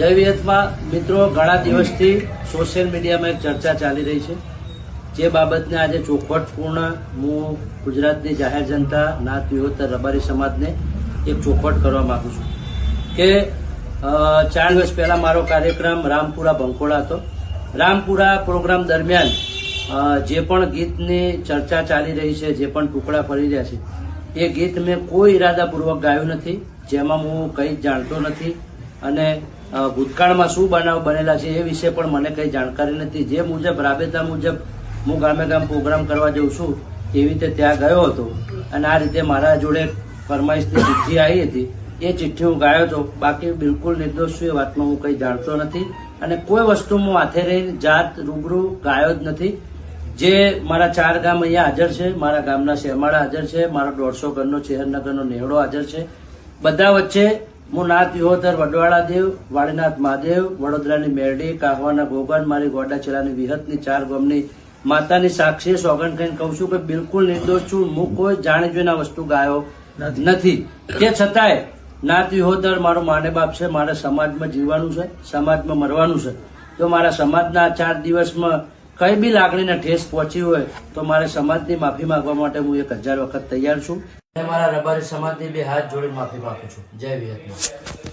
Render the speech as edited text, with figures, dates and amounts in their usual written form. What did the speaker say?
જય વિહતમાં મિત્રો, ઘણા દિવસથી સોશિયલ મીડિયામાં એક ચર્ચા ચાલી રહી છે, જે બાબતને આજે ચોખવટપૂર્ણ હું ગુજરાતની જાહેર જનતા, નાત વિહોતર રબારી સમાજને એક ચોખવટ કરવા માંગુ છું કે 4 દિવસ પહેલા મારો કાર્યક્રમ રામપુરા બંકોળા હતો. રામપુરા પ્રોગ્રામ દરમિયાન જે પણ ગીતની ચર્ચા ચાલી રહી છે, જે પણ ટુકડા ફરી રહ્યા છે, એ ગીત મેં કોઈ ઈરાદાપૂર્વક ગાયું નથી, જેમાં હું કંઈ જાણતો નથી અને ભૂતકાળમાં શું બનાવ બનેલા છે એ વિશે પણ મને કંઈ જાણકારી નથી. જે મુજબ રાબેતા મુજબ હું ગામે ગામ પ્રોગ્રામ કરવા જઉં છું એવી રીતે ત્યાં ગયો હતો અને આ રીતે મારા જોડે ફરમાઈશની ચિઠ્ઠી આવી હતી, એ ચિઠ્ઠી હું ગાયો હતો. બાકી બિલકુલ નિર્દોષ છું, એ વાતમાં હું કંઈ જાણતો નથી અને કોઈ વસ્તુ હું હાથે રહીને જાત રૂબરૂ ગાયો જ નથી. જે મારા 4 ગામ અહીંયા હાજર છે, મારા ગામના શેમાળા હાજર છે, મારો 150 ઘરનો ચેહરનગરનો નેહડો હાજર છે. બધા વચ્ચે હું નાત વિહોતર વડવાળા દેવ, વાડીનાથ મહાદેવ, વડોદરાની મેરડી, કાહવાના ગોગન, મારી ગોડાચેલાની વિહતની 4 ગામની માતાની સાક્ષી સોગંદ ખાઈને કહું છું કે બિલકુલ નિર્દોષ છું. હું કોઈ જાણી જોઈને વસ્તુ ગાયો નથી. તે છતાંય નાત વિહોતર મારો માને બાપ છે, મારે સમાજમાં જીવવાનું છે, સમાજમાં મરવાનું છે. તો મારા સમાજના 4 દિવસમાં કઈ બી લાગણીને ઠેસ પહોંચી હોય તો મારે સમાજની માફી માંગવા માટે હું 1000 વખત તૈયાર છું. મારા રબારી સમાજની 2 હાથ જોડીને માફી માંગુ છું. જય વિહતમાં.